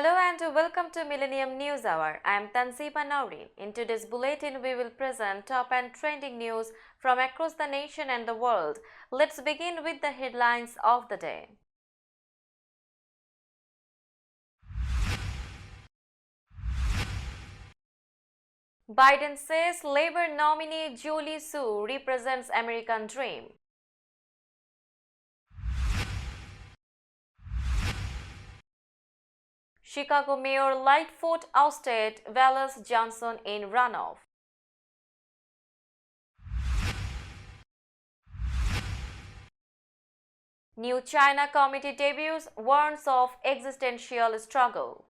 Hello and welcome to Millennium News Hour. I am Tanzeeba Naureen. In today's bulletin, we will present top and trending news from across the nation and the world. Let's begin with the headlines of the day. Biden says Labor nominee Julie Su represents American dream. Chicago Mayor Lightfoot ousted Wallace Johnson in runoff. New China committee debuts, warns of existential struggle.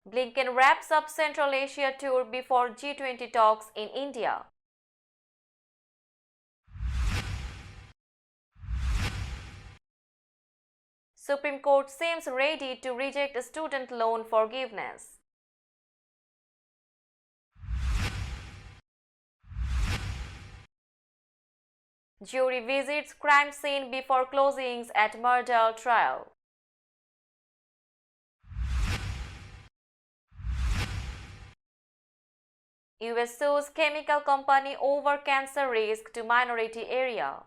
Blinken wraps up Central Asia tour before G20 talks in India. Supreme Court seems ready to reject student loan forgiveness. Jury visits crime scene before closings at murder trial. US sues chemical company over cancer risk to minority area.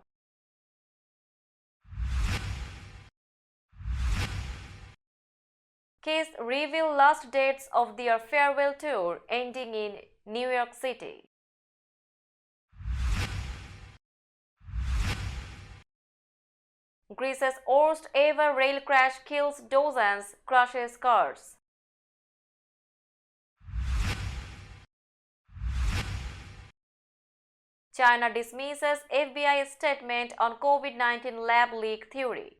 Kiss reveal last dates of their farewell tour ending in New York City. Greece's worst ever rail crash kills dozens, crushes cars. China dismisses FBI statement on COVID-19 lab leak theory.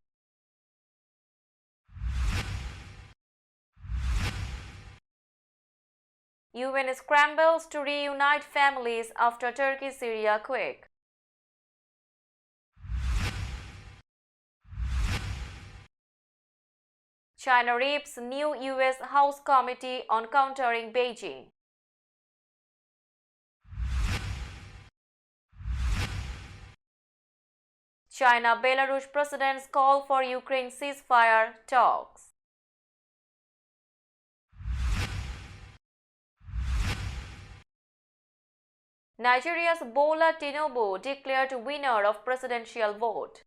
UN scrambles to reunite families after Turkey-Syria quake. China rips new US House Committee on countering Beijing. China-Belarus presidents call for Ukraine ceasefire talks. Nigeria's Bola Tinubu declared winner of presidential vote.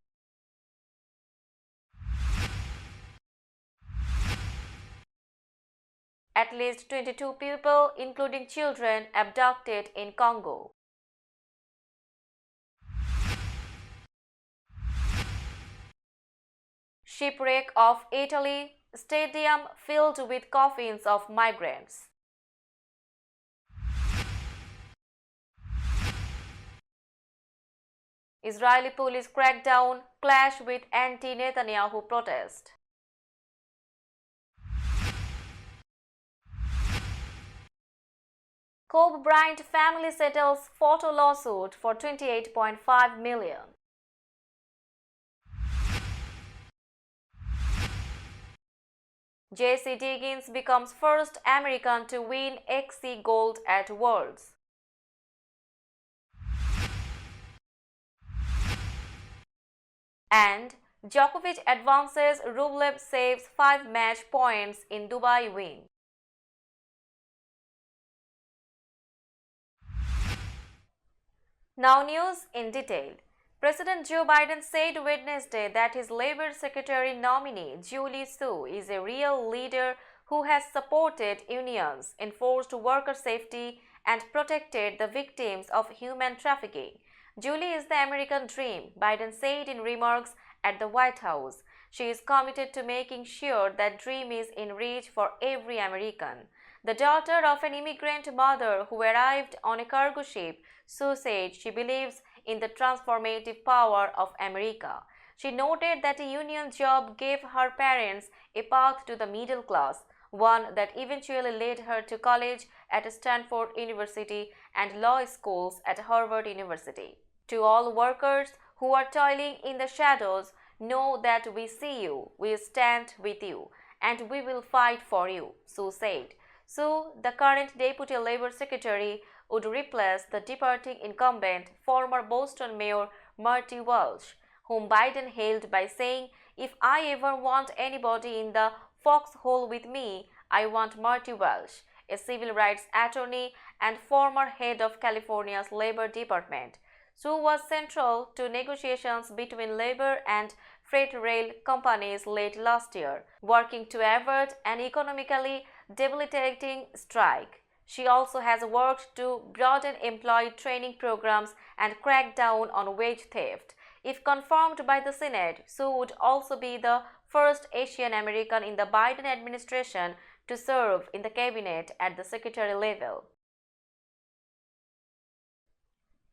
At least 22 people, including children, abducted in Congo. Shipwreck of Italy, stadium filled with coffins of migrants. Israeli police crackdown, clash with anti-Netanyahu protest. Kobe Bryant family settles photo lawsuit for $28.5 million. J.C. Diggins becomes first American to win XC Gold at Worlds. And Djokovic advances, Rublev saves 5 match points in Dubai win. Now news in detail. President Joe Biden said Wednesday that his Labor Secretary nominee, Julie Su, is a real leader who has supported unions, enforced worker safety, and protected the victims of human trafficking. Julie is the American dream, Biden said in remarks at the White House. She is committed to making sure that dream is in reach for every American. The daughter of an immigrant mother who arrived on a cargo ship, Su said she believes in the transformative power of America. She noted that a union job gave her parents a path to the middle class, one that eventually led her to college at Stanford University and law schools at Harvard University. To all workers who are toiling in the shadows, know that we see you, we stand with you, and we will fight for you, Su said. Su, the current Deputy Labor Secretary, would replace the departing incumbent, former Boston Mayor Marty Walsh, whom Biden hailed by saying, "If I ever want anybody in the foxhole with me, I want Marty Walsh," a civil rights attorney and former head of California's Labor Department. Sue was central to negotiations between labor and freight rail companies late last year, working to avert an economically debilitating strike. She also has worked to broaden employee training programs and crack down on wage theft. If confirmed by the Senate, Sue would also be the first Asian American in the Biden administration to serve in the cabinet at the secretary level.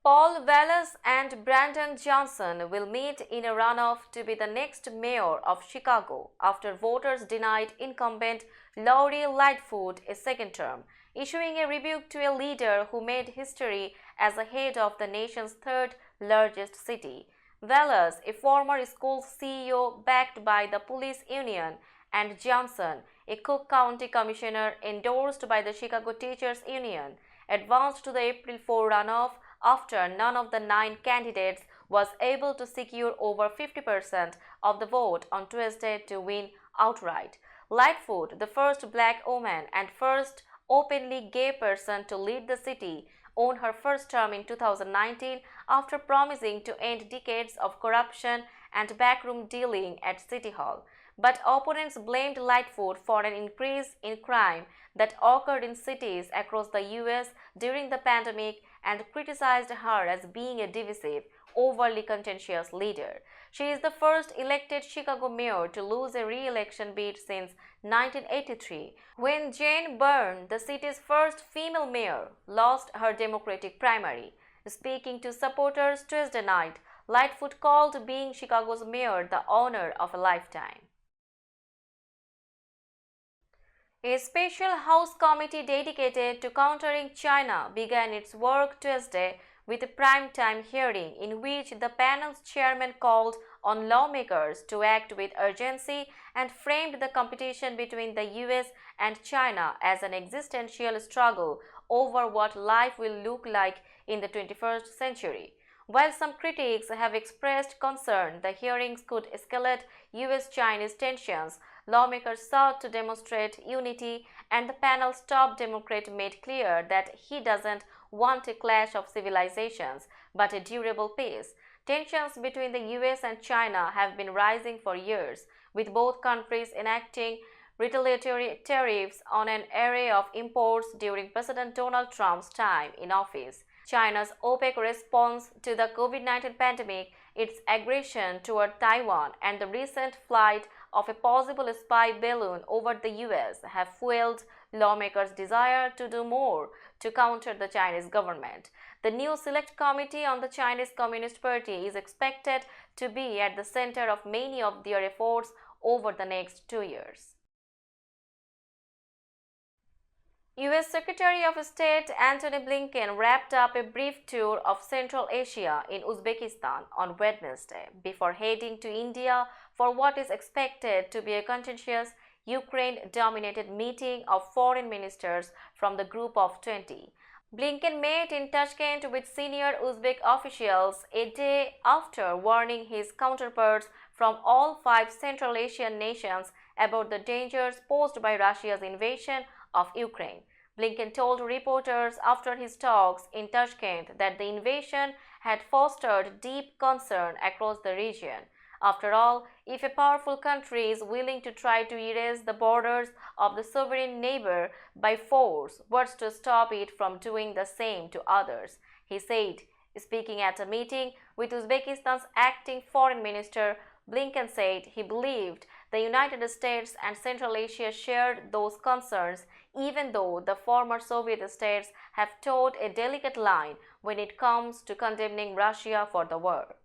Paul Vallas and Brandon Johnson will meet in a runoff to be the next mayor of Chicago after voters denied incumbent Lori Lightfoot a second term, issuing a rebuke to a leader who made history as the head of the nation's third largest city. Vallas, a former school CEO backed by the police union, and Johnson, a Cook County commissioner endorsed by the Chicago Teachers Union, advanced to the April 4 runoff after none of the 9 candidates was able to secure over 50% of the vote on Tuesday to win outright. Lightfoot, the first black woman and first openly gay person to lead the city, won her first term in 2019 after promising to end decades of corruption and backroom dealing at City Hall. But opponents blamed Lightfoot for an increase in crime that occurred in cities across the US during the pandemic and criticized her as being a divisive, overly contentious leader. She is the first elected Chicago mayor to lose a re-election bid since 1983, when Jane Byrne, the city's first female mayor, lost her Democratic primary. Speaking to supporters Tuesday night, Lightfoot called being Chicago's mayor the honor of a lifetime. A special House committee dedicated to countering China began its work Tuesday with a prime-time hearing in which the panel's chairman called on lawmakers to act with urgency and framed the competition between the US and China as an existential struggle over what life will look like in the 21st century. While some critics have expressed concern the hearings could escalate US-Chinese tensions, lawmakers sought to demonstrate unity, and the panel's top Democrat made clear that he doesn't want a clash of civilizations, but a durable peace. Tensions between the US and China have been rising for years, with both countries enacting retaliatory tariffs on an array of imports during President Donald Trump's time in office. China's OPEC response to the COVID-19 pandemic, its aggression toward Taiwan, and the recent flight of a possible spy balloon over the US have fueled lawmakers' desire to do more to counter the Chinese government. The new Select Committee on the Chinese Communist Party is expected to be at the center of many of their efforts over the next 2 years. US Secretary of State Antony Blinken wrapped up a brief tour of Central Asia in Uzbekistan on Wednesday before heading to India for what is expected to be a contentious Ukraine-dominated meeting of foreign ministers from the Group of 20. Blinken met in Tashkent with senior Uzbek officials a day after warning his counterparts from all 5 Central Asian nations about the dangers posed by Russia's invasion of Ukraine. Blinken told reporters after his talks in Tashkent that the invasion had fostered deep concern across the region. After all, if a powerful country is willing to try to erase the borders of the sovereign neighbor by force, what's to stop it from doing the same to others? He said, speaking at a meeting with Uzbekistan's acting foreign minister. Blinken said he believed the United States and Central Asia shared those concerns, even though the former Soviet states have towed a delicate line when it comes to condemning Russia for the war.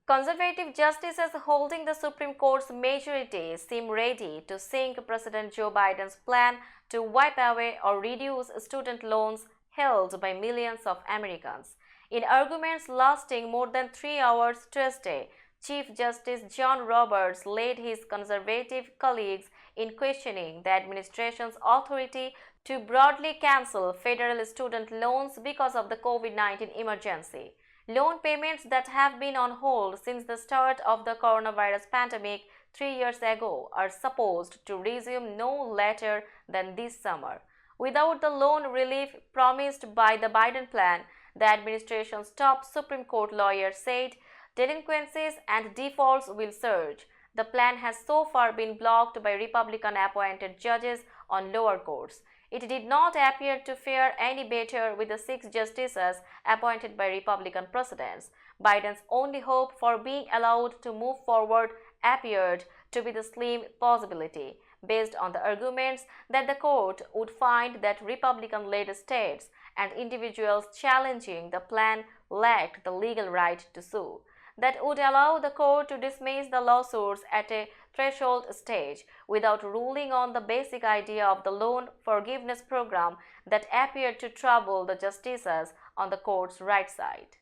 Conservative justices holding the Supreme Court's majority seem ready to sink President Joe Biden's plan to wipe away or reduce student loans held by millions of Americans. In arguments lasting more than 3 hours Tuesday, Chief Justice John Roberts led his conservative colleagues in questioning the administration's authority to broadly cancel federal student loans because of the COVID-19 emergency. Loan payments that have been on hold since the start of the coronavirus pandemic 3 years ago are supposed to resume no later than this summer. Without the loan relief promised by the Biden plan, the administration's top Supreme Court lawyer said delinquencies and defaults will surge. The plan has so far been blocked by Republican-appointed judges on lower courts. It did not appear to fare any better with the 6 justices appointed by Republican presidents. Biden's only hope for being allowed to move forward appeared to be the slim possibility, based on the arguments that the court would find that Republican-led states and individuals challenging the plan lacked the legal right to sue. That would allow the court to dismiss the lawsuits at a threshold stage without ruling on the basic idea of the loan forgiveness program that appeared to trouble the justices on the court's right side.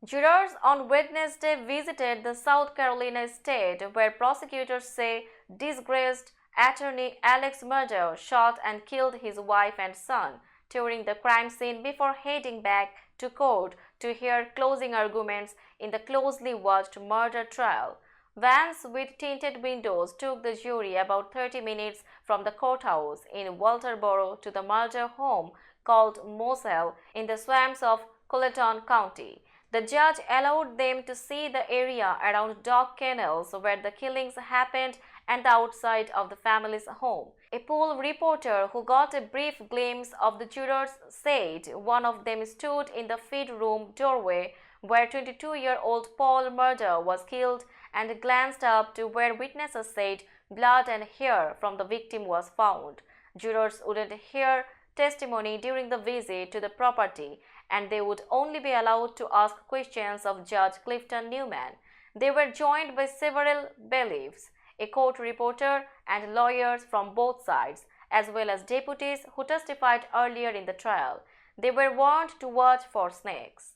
Jurors on Wednesday visited the South Carolina state where prosecutors say disgraced attorney Alex Murdaugh shot and killed his wife and son during the crime scene before heading back to court to hear closing arguments in the closely watched murder trial. Vans with tinted windows took the jury about 30 minutes from the courthouse in Walterboro to the Murdaugh home called Moselle in the swamps of Colleton County. The judge allowed them to see the area around dog kennels where the killings happened and the outside of the family's home. A pool reporter who got a brief glimpse of the jurors said one of them stood in the feed room doorway where 22-year-old Paul Murdaugh was killed and glanced up to where witnesses said blood and hair from the victim was found. Jurors wouldn't hear testimony during the visit to the property, and they would only be allowed to ask questions of Judge Clifton Newman. They were joined by several bailiffs, a court reporter, and lawyers from both sides, as well as deputies who testified earlier in the trial. They were warned to watch for snakes.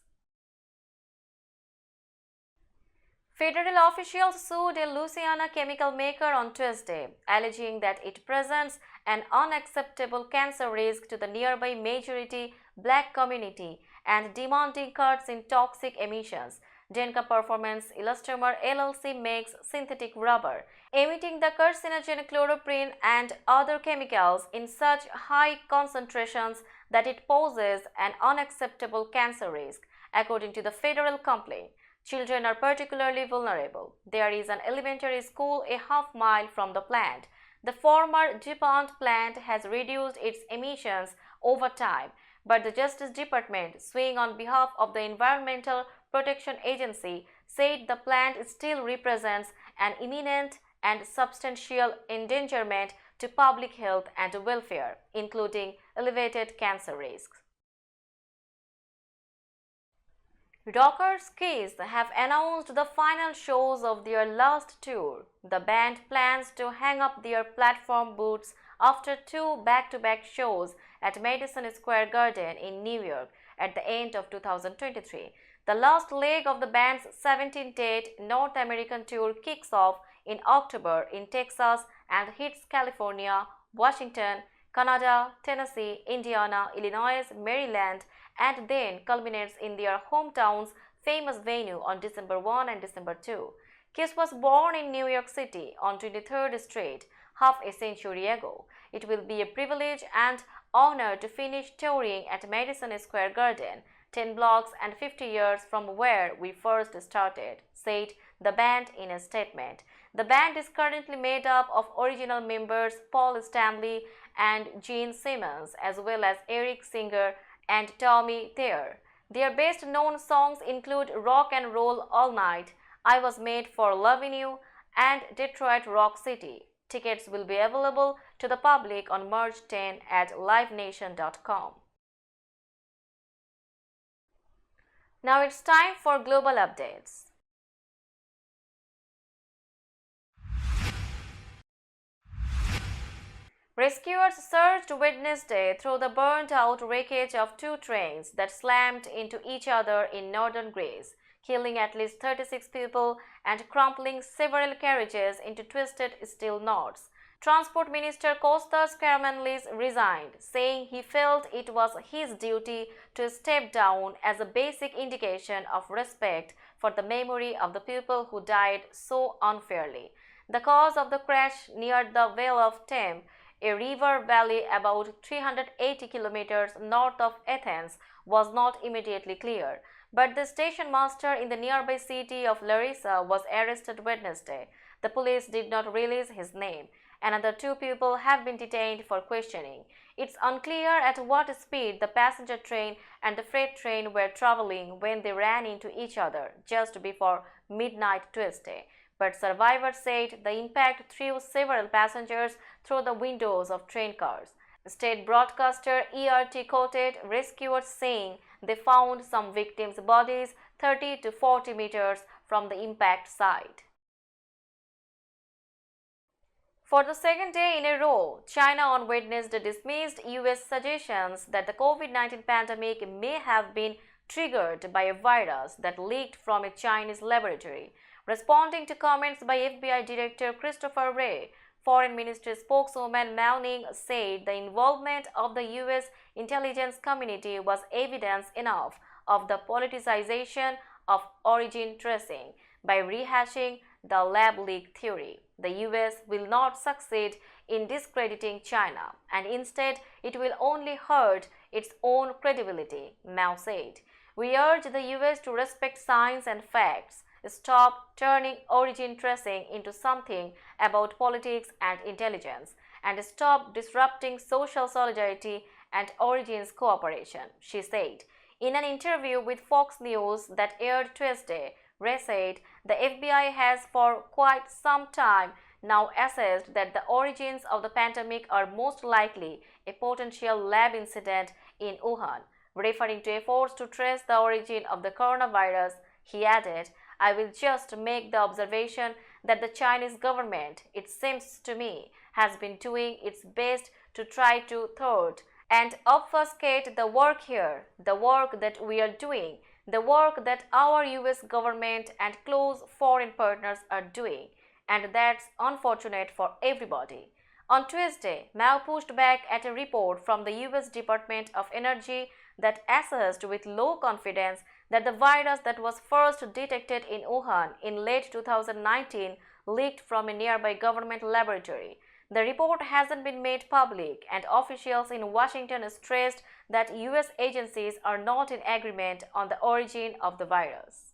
Federal officials sued a Louisiana chemical maker on Tuesday, alleging that it presents an unacceptable cancer risk to the nearby majority Black community and demanding cuts in toxic emissions. Denka Performance Elastomer LLC makes synthetic rubber, emitting the carcinogen chloroprene and other chemicals in such high concentrations that it poses an unacceptable cancer risk, according to the federal complaint. Children are particularly vulnerable. There is an elementary school a half-mile from the plant. The former DuPont plant has reduced its emissions over time, but the Justice Department, suing on behalf of the Environmental Protection Agency, said the plant still represents an imminent and substantial endangerment to public health and welfare, including elevated cancer risks. Rockers Kiss have announced the final shows of their last tour. The band plans to hang up their platform boots after 2 back-to-back shows at Madison Square Garden in New York at the end of 2023. The last leg of the band's 17-date North American tour kicks off in October in Texas and hits California, Washington, Canada, Tennessee, Indiana, Illinois, Maryland, and then culminates in their hometown's famous venue on December 1 and December 2. Kiss was born in New York City on 23rd Street half a century ago. It will be a privilege and honor to finish touring at Madison Square Garden, 10 blocks and 50 years from where we first started, said the band in a statement. The band is currently made up of original members Paul Stanley and Gene Simmons, as well as Eric Singer and Tommy Thayer. Their best-known songs include Rock and Roll All Night, I Was Made for Loving You, and Detroit Rock City. Tickets will be available to the public on March 10 at livenation.com. Now it's time for global updates. Rescuers searched Wednesday through the burned-out wreckage of 2 trains that slammed into each other in northern Greece, killing at least 36 people and crumpling several carriages into twisted steel knots. Transport Minister Kostas Karamanlis resigned, saying he felt it was his duty to step down as a basic indication of respect for the memory of the people who died so unfairly. The cause of the crash near the Vale of Thames, a river valley about 380 kilometers north of Athens, was not immediately clear, but the station master in the nearby city of Larissa was arrested Wednesday. The police did not release his name. Another two people have been detained for questioning. It's unclear at what speed the passenger train and the freight train were traveling when they ran into each other just before midnight Tuesday. But survivors said the impact threw several passengers through the windows of train cars. State broadcaster ERT quoted rescuers saying they found some victims' bodies 30 to 40 meters from the impact site. For the second day in a row, China on Wednesday dismissed US suggestions that the COVID-19 pandemic may have been triggered by a virus that leaked from a Chinese laboratory. Responding to comments by FBI Director Christopher Wray, Foreign Ministry spokeswoman Mao Ning said the involvement of the US intelligence community was evidence enough of the politicization of origin tracing. By rehashing the lab leak theory, the US will not succeed in discrediting China, and instead it will only hurt its own credibility, Mao said. We urge the US to respect science and facts, stop turning origin tracing into something about politics and intelligence, and stop disrupting social solidarity and origins cooperation, she said. In an interview with Fox News that aired Tuesday, Ray said the FBI has for quite some time now assessed that the origins of the pandemic are most likely a potential lab incident in Wuhan. Referring to efforts to trace the origin of the coronavirus, he added, I will just make the observation that the Chinese government, it seems to me, has been doing its best to try to thwart and obfuscate the work here, the work that we are doing, the work that our US government and close foreign partners are doing, and that's unfortunate for everybody. On Tuesday, Mao pushed back at a report from the US Department of Energy that assessed with low confidence that the virus that was first detected in Wuhan in late 2019 leaked from a nearby government laboratory. The report hasn't been made public, and officials in Washington stressed that US agencies are not in agreement on the origin of the virus.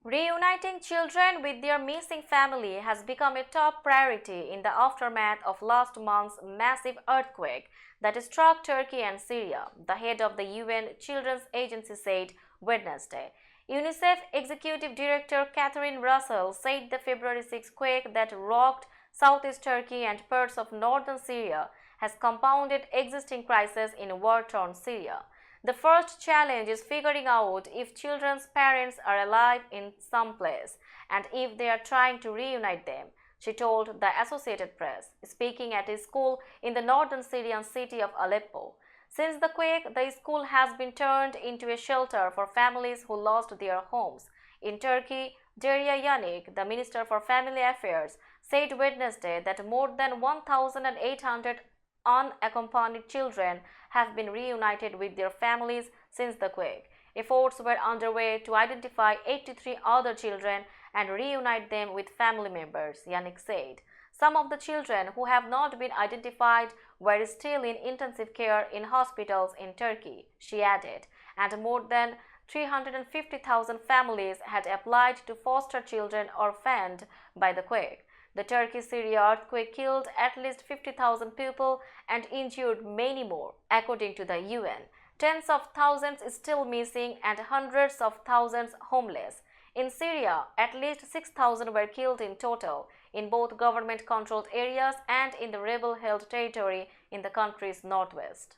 Reuniting children with their missing family has become a top priority in the aftermath of last month's massive earthquake that struck Turkey and Syria, the head of the UN Children's Agency said Wednesday. UNICEF Executive Director Catherine Russell said the February 6 quake that rocked southeast Turkey and parts of northern Syria has compounded existing crises in war-torn Syria. The first challenge is figuring out if children's parents are alive in some place and if they are trying to reunite them, she told the Associated Press, speaking at a school in the northern Syrian city of Aleppo. Since the quake, the school has been turned into a shelter for families who lost their homes. In Turkey, Derya Yanık, the Minister for Family Affairs, said Wednesday that more than 1,800 unaccompanied children have been reunited with their families since the quake. Efforts were underway to identify 83 other children and reunite them with family members, Yanık said. Some of the children who have not been identified were still in intensive care in hospitals in Turkey, she added, and more than 350,000 families had applied to foster children orphaned by the quake. The Turkey-Syria earthquake killed at least 50,000 people and injured many more, according to the UN. Tens of thousands still missing and hundreds of thousands homeless. In Syria, at least 6,000 were killed in total, in both government-controlled areas and in the rebel-held territory in the country's northwest.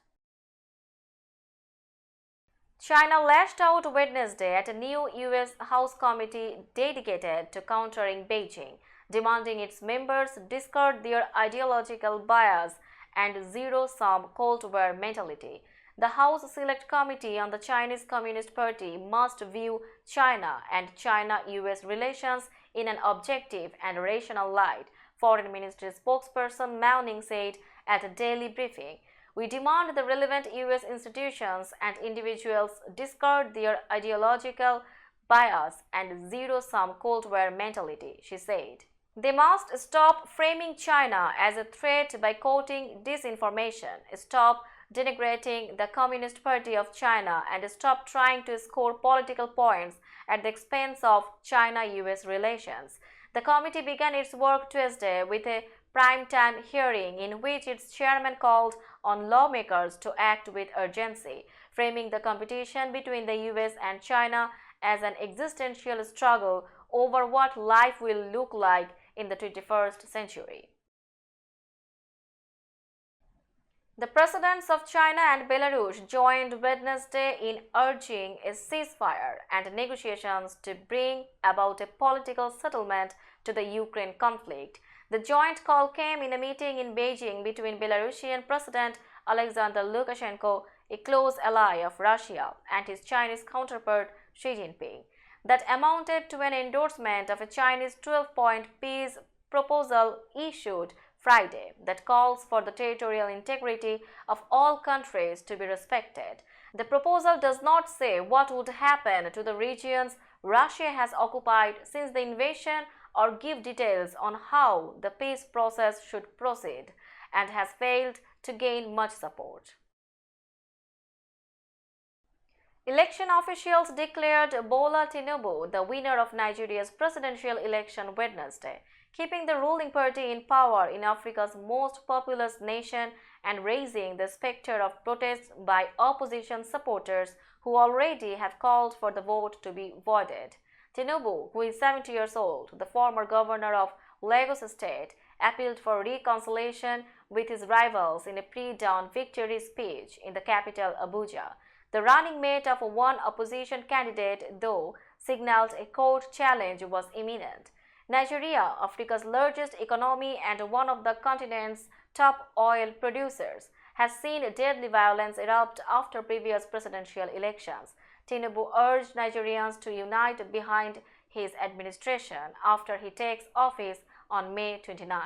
China lashed out Wednesday at a new US House committee dedicated to countering Beijing, demanding its members discard their ideological bias and zero-sum Cold War mentality. The House Select Committee on the Chinese Communist Party must view China and China-US relations in an objective and rational light, Foreign Ministry spokesperson Mao Ning said at a daily briefing. We demand the relevant US institutions and individuals discard their ideological bias and zero-sum Cold War mentality, she said. They must stop framing China as a threat by quoting disinformation, stop denigrating the Communist Party of China, and stop trying to score political points at the expense of China-US relations. The committee began its work Tuesday with a prime-time hearing in which its chairman called on lawmakers to act with urgency, framing the competition between the US and China as an existential struggle over what life will look like in the 21st century. The presidents of China and Belarus joined Wednesday in urging a ceasefire and negotiations to bring about a political settlement to the Ukraine conflict. The joint call came in a meeting in Beijing between Belarusian President Alexander Lukashenko, a close ally of Russia, and his Chinese counterpart Xi Jinping, that amounted to an endorsement of a Chinese 12-point peace proposal issued Friday that calls for the territorial integrity of all countries to be respected. The proposal does not say what would happen to the regions Russia has occupied since the invasion or give details on how the peace process should proceed, and has failed to gain much support. Election officials declared Bola Tinubu the winner of Nigeria's presidential election Wednesday, keeping the ruling party in power in Africa's most populous nation and raising the specter of protests by opposition supporters who already have called for the vote to be voided. Tinubu, who is 70 years old, the former governor of Lagos State, appealed for reconciliation with his rivals in a pre-dawn victory speech in the capital Abuja. The running mate of one opposition candidate, though, signaled a court challenge was imminent. Nigeria, Africa's largest economy and one of the continent's top oil producers, has seen deadly violence erupt after previous presidential elections. Tinubu urged Nigerians to unite behind his administration after he takes office on May 29.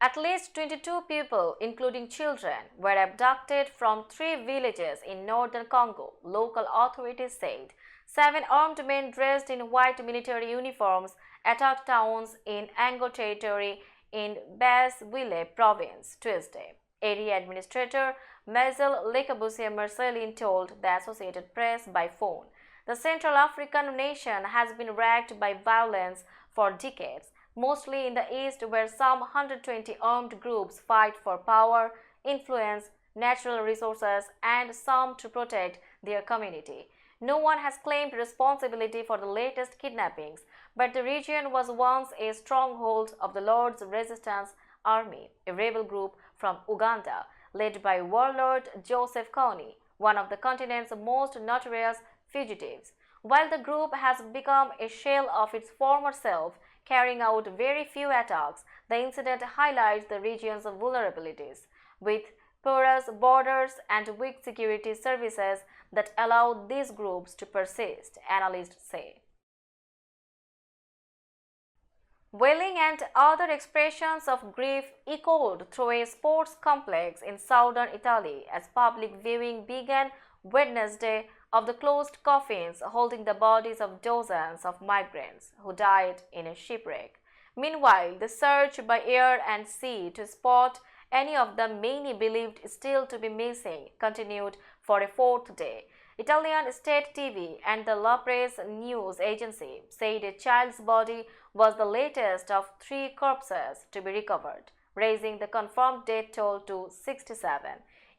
At least 22 people, including children, were abducted from 3 villages in northern Congo, local authorities said. 7 armed men dressed in white military uniforms attacked towns in Ango territory in Basse-Ville province Tuesday. Area Administrator Mazel Lekabusie Marcelin told the Associated Press by phone. The Central African nation has been racked by violence for decades, mostly in the east where some 120 armed groups fight for power, influence, natural resources, and some to protect their community. No one has claimed responsibility for the latest kidnappings, but the region was once a stronghold of the Lord's Resistance Army, a rebel group from Uganda, led by warlord Joseph Kony, one of the continent's most notorious fugitives. While the group has become a shell of its former self, carrying out very few attacks, the incident highlights the region's vulnerabilities, with porous borders and weak security services that allow these groups to persist, analysts say. Wailing and other expressions of grief echoed through a sports complex in southern Italy as public viewing began Wednesday of the closed coffins holding the bodies of dozens of migrants who died in a shipwreck. Meanwhile, the search by air and sea to spot any of the many believed still to be missing continued for a 4th day. Italian state TV and the La Presse news agency said a child's body was the latest of 3 corpses to be recovered, raising the confirmed death toll to 67.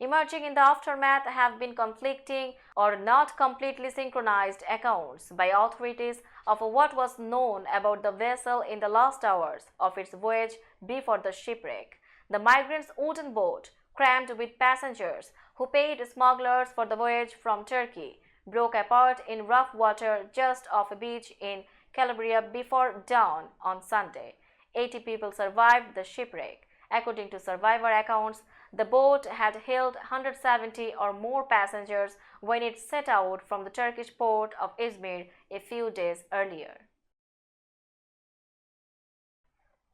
Emerging in the aftermath have been conflicting or not completely synchronized accounts by authorities of what was known about the vessel in the last hours of its voyage before the shipwreck. The migrants' wooden boat, crammed with passengers who paid smugglers for the voyage from Turkey, broke apart in rough water just off a beach in Calabria before dawn on Sunday. 80 people survived the shipwreck. According to survivor accounts, The boat had held 170 or more passengers when it set out from the Turkish port of Izmir a few days earlier.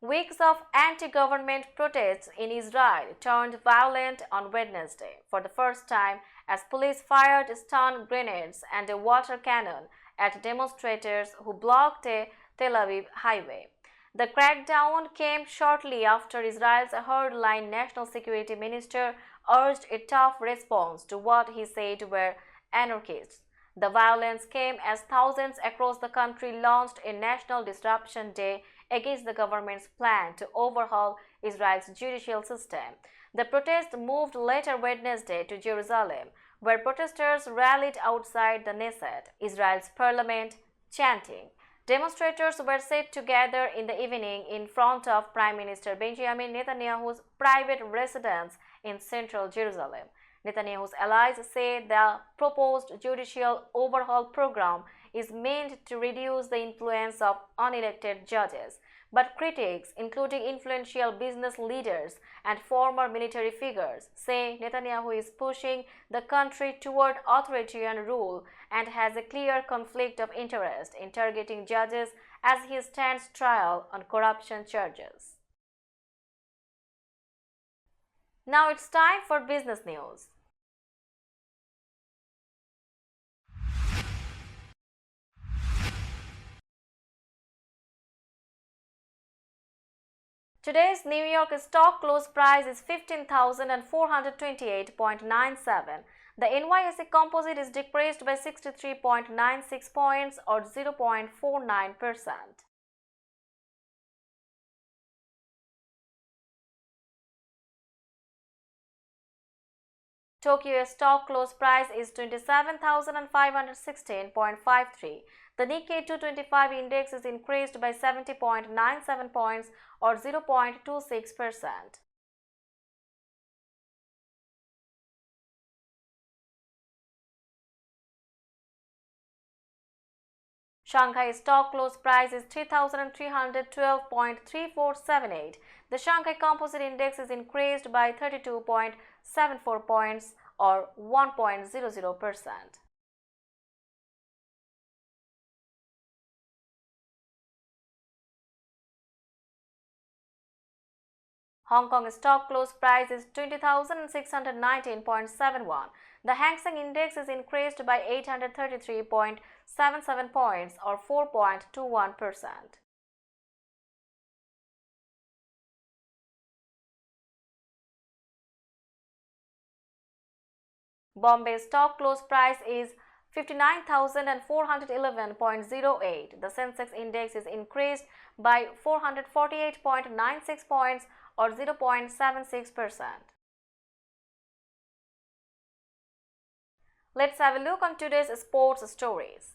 Weeks of anti-government protests in Israel turned violent on Wednesday for the first time as police fired stun grenades and a water cannon at demonstrators who blocked a Tel Aviv highway. The crackdown came shortly after Israel's hardline National Security Minister urged a tough response to what he said were anarchists. The violence came as thousands across the country launched a national disruption day against the government's plan to overhaul Israel's judicial system. The protest moved later Wednesday to Jerusalem, where protesters rallied outside the Knesset, Israel's parliament, chanting. Demonstrators were set to gather in the evening in front of Prime Minister Benjamin Netanyahu's private residence in central Jerusalem. Netanyahu's allies say the proposed judicial overhaul program is meant to reduce the influence of unelected judges. But critics, including influential business leaders and former military figures, say Netanyahu is pushing the country toward authoritarian rule and has a clear conflict of interest in targeting judges as he stands trial on corruption charges. Now it's time for business news. Today's New York stock close price is 15,428.97. The NYSE Composite is decreased by 63.96 points or 0.49%. Tokyo stock close price is 27,516.53. The Nikkei 225 index is increased by 70.97 points or 0.26%. Shanghai stock close price is 3,312.3478. The Shanghai Composite Index is increased by 32.74 points or 1.00%. Hong Kong stock close price is 20,619.71. The Hang Seng Index is increased by 833.77 points or 4.21%. Bombay stock close price is 59,411.08. The Sensex Index is increased by 448.96 points or 0.76%. Let's have a look on today's sports stories.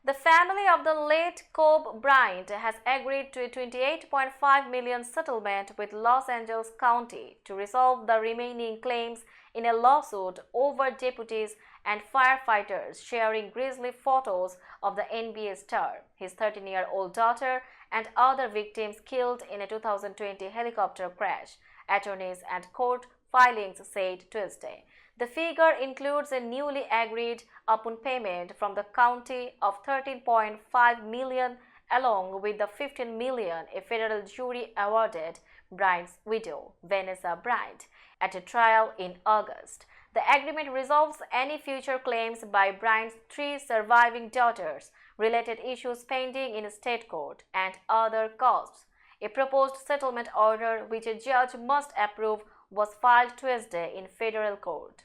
The family of the late Kobe Bryant has agreed to a $28.5 million settlement with Los Angeles County to resolve the remaining claims in a lawsuit over deputies and firefighters sharing grisly photos of the NBA star, his 13-year-old daughter, and other victims killed in a 2020 helicopter crash, attorneys and court filings said Tuesday. The figure includes a newly agreed upon payment from the county of $13.5 million along with the $15 million a federal jury awarded Bryant's widow, Vanessa Bryant, at a trial in August. The agreement resolves any future claims by Bryant's 3 surviving daughters, related issues pending in state court, and other costs. A proposed settlement order, which a judge must approve, was filed Tuesday in federal court.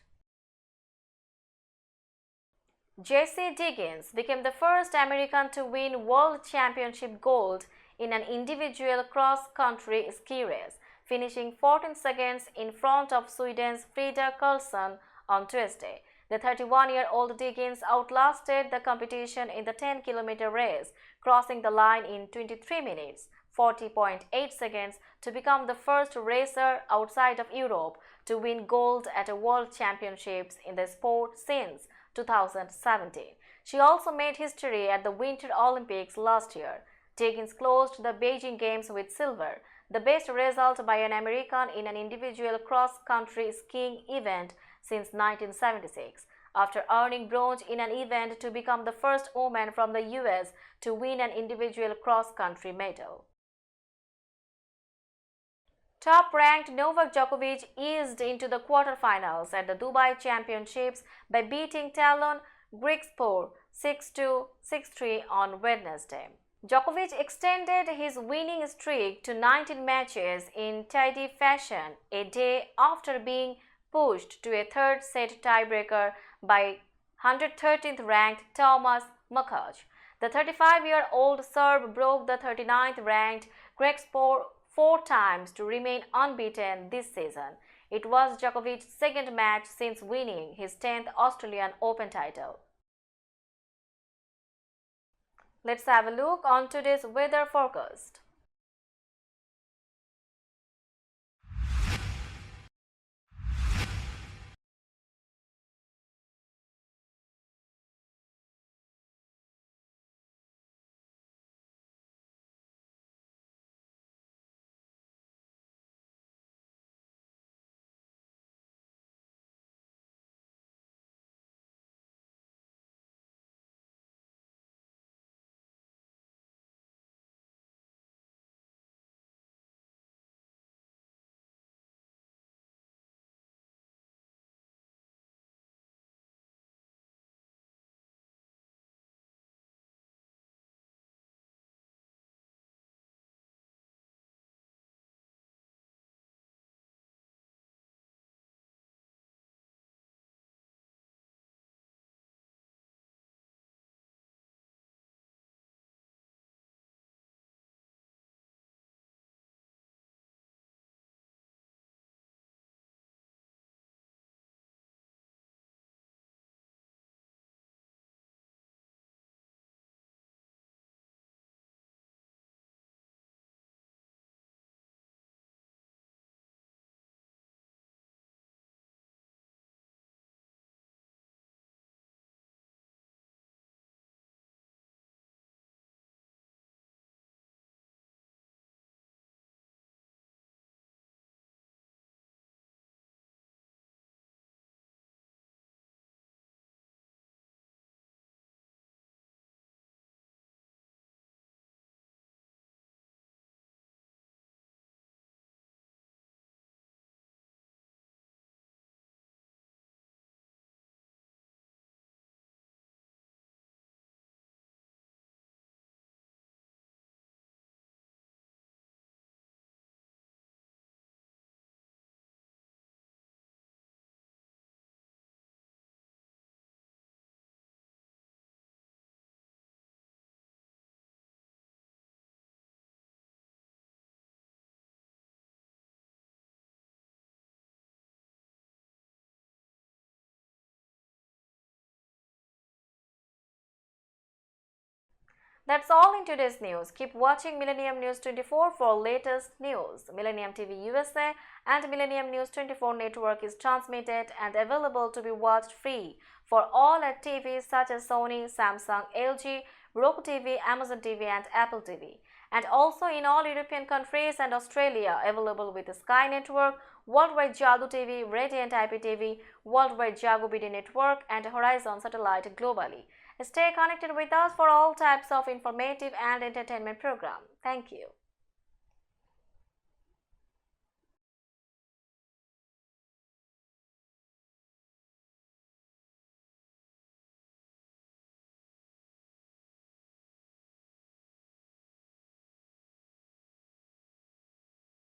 Jessie Diggins became the first American to win World Championship gold in an individual cross-country ski race, finishing 14 seconds in front of Sweden's Frida Karlsson on Tuesday. The 31-year-old Diggins outlasted the competition in the 10-kilometer race, crossing the line in 23 minutes, 40.8 seconds, to become the first racer outside of Europe to win gold at a World Championships in the sport since 2017. She also made history at the Winter Olympics last year. Diggins closed the Beijing Games with silver, the best result by an American in an individual cross-country skiing event since 1976, after earning bronze in an event to become the first woman from the US to win an individual cross-country medal. Top-ranked Novak Djokovic eased into the quarterfinals at the Dubai Championships by beating Talon Grigspor 6-2, 6-3 on Wednesday. Djokovic extended his winning streak to 19 matches in tidy fashion a day after being pushed to a third-set tiebreaker by 113th ranked Thomas Muchach. The 35-year-old Serb broke the 39th-ranked Grigspor 4 times to remain unbeaten this season. It was Djokovic's second match since winning his 10th Australian Open title. Let's have a look on today's weather forecast. That's all in today's news. Keep watching Millennium News 24 for latest news. Millennium TV USA and Millennium News 24 network is transmitted and available to be watched free for all at TVs such as Sony, Samsung, LG, Roku TV, Amazon TV and Apple TV. And also in all European countries and Australia, available with the Sky Network, Worldwide Jagu TV, Radiant IPTV, Worldwide Jagu BD Network and Horizon Satellite globally. Stay connected with us for all types of informative and entertainment programs. Thank you.